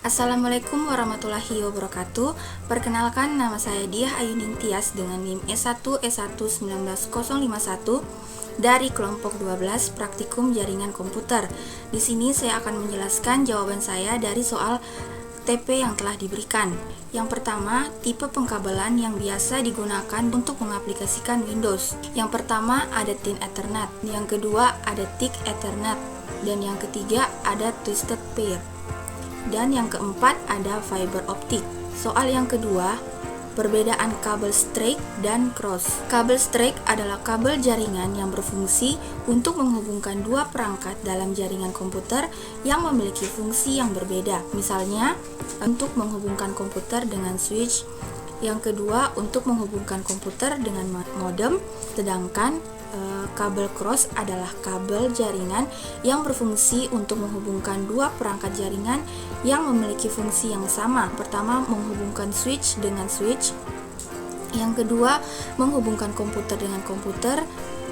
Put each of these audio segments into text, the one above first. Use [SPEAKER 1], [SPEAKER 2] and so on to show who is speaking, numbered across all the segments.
[SPEAKER 1] Assalamualaikum warahmatullahi wabarakatuh. Perkenalkan, nama saya Diah Ayuning Tias dengan NIM S1 dari kelompok 12 Praktikum Jaringan Komputer. Di sini saya akan menjelaskan jawaban saya dari soal TP yang telah diberikan. Yang pertama, tipe pengkabelan yang biasa digunakan untuk mengaplikasikan Windows. Yang pertama ada Thin Ethernet, yang kedua ada Thick Ethernet, dan yang ketiga ada Twisted Pair. Dan yang keempat ada fiber optik. Soal yang kedua, perbedaan kabel straight dan cross. Kabel straight adalah kabel jaringan yang berfungsi untuk menghubungkan dua perangkat dalam jaringan komputer yang memiliki fungsi yang berbeda. Misalnya, untuk menghubungkan komputer dengan switch. Yang kedua, untuk menghubungkan komputer dengan modem. Sedangkan kabel cross adalah kabel jaringan yang berfungsi untuk menghubungkan dua perangkat jaringan yang memiliki fungsi yang sama. Pertama, menghubungkan switch dengan switch. Yang kedua, menghubungkan komputer dengan komputer.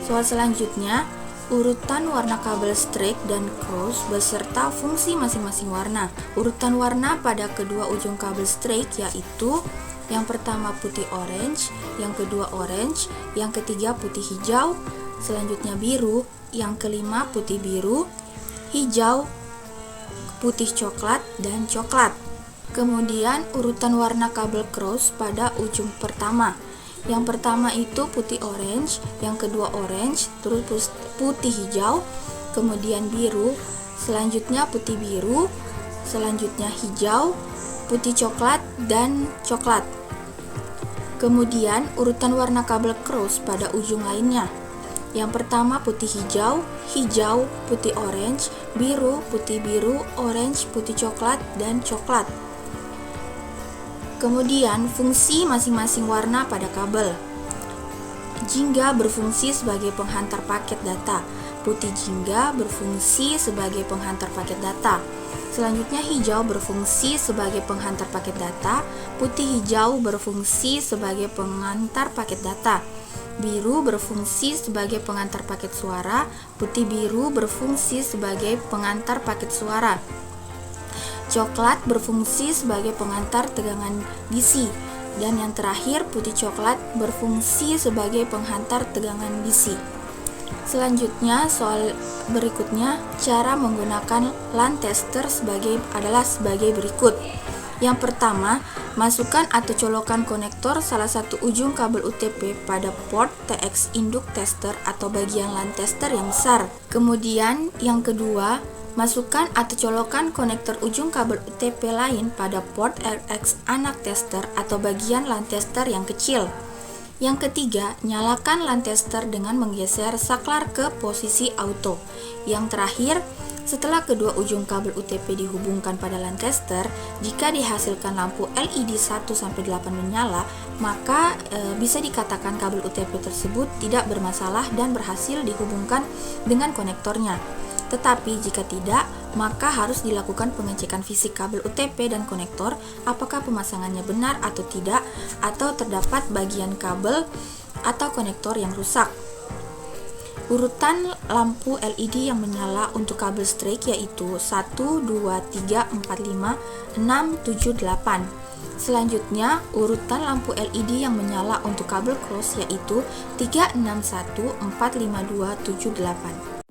[SPEAKER 1] Soal selanjutnya, urutan warna kabel straight dan cross beserta fungsi masing-masing warna. Urutan warna pada kedua ujung kabel straight yaitu yang pertama putih orange, yang kedua orange, yang ketiga putih hijau, selanjutnya biru, yang kelima putih biru, hijau, putih coklat, dan coklat. Kemudian urutan warna kabel cross pada ujung pertama. Yang pertama itu putih orange, yang kedua orange, terus putih hijau, kemudian biru, selanjutnya putih biru, selanjutnya hijau, putih coklat, dan coklat. Kemudian urutan warna kabel cross pada ujung lainnya. Yang pertama putih hijau, hijau, putih orange, biru, putih biru, orange, putih coklat, dan coklat. Kemudian fungsi masing-masing warna pada kabel. Jingga berfungsi sebagai penghantar paket data. Putih jingga berfungsi sebagai penghantar paket data. Selanjutnya hijau berfungsi sebagai penghantar paket data. Putih hijau berfungsi sebagai pengantar paket data. Biru berfungsi sebagai pengantar paket suara. Putih biru berfungsi sebagai pengantar paket suara. Coklat berfungsi sebagai pengantar tegangan DC. Dan yang terakhir, putih coklat berfungsi sebagai penghantar tegangan DC. Selanjutnya, soal berikutnya, cara menggunakan LAN tester adalah sebagai berikut. Yang pertama, masukkan atau colokan konektor salah satu ujung kabel UTP pada port TX induk tester atau bagian LAN tester yang besar. Kemudian, yang kedua, masukkan atau colokan konektor ujung kabel UTP lain pada port RX anak tester atau bagian LAN tester yang kecil. Yang ketiga, nyalakan LAN tester dengan menggeser saklar ke posisi auto. Yang terakhir, setelah kedua ujung kabel UTP dihubungkan pada LAN tester, jika dihasilkan lampu LED 1-8 menyala, maka bisa dikatakan kabel UTP tersebut tidak bermasalah dan berhasil dihubungkan dengan konektornya. Tetapi jika tidak, maka harus dilakukan pengecekan fisik kabel UTP dan konektor apakah pemasangannya benar atau tidak, atau terdapat bagian kabel atau konektor yang rusak. Urutan lampu LED yang menyala untuk kabel straight yaitu 1, 2, 3, 4, 5, 6, 7, 8. Selanjutnya, urutan lampu LED yang menyala untuk kabel cross yaitu 3, 6, 1, 4, 5, 2, 7, 8.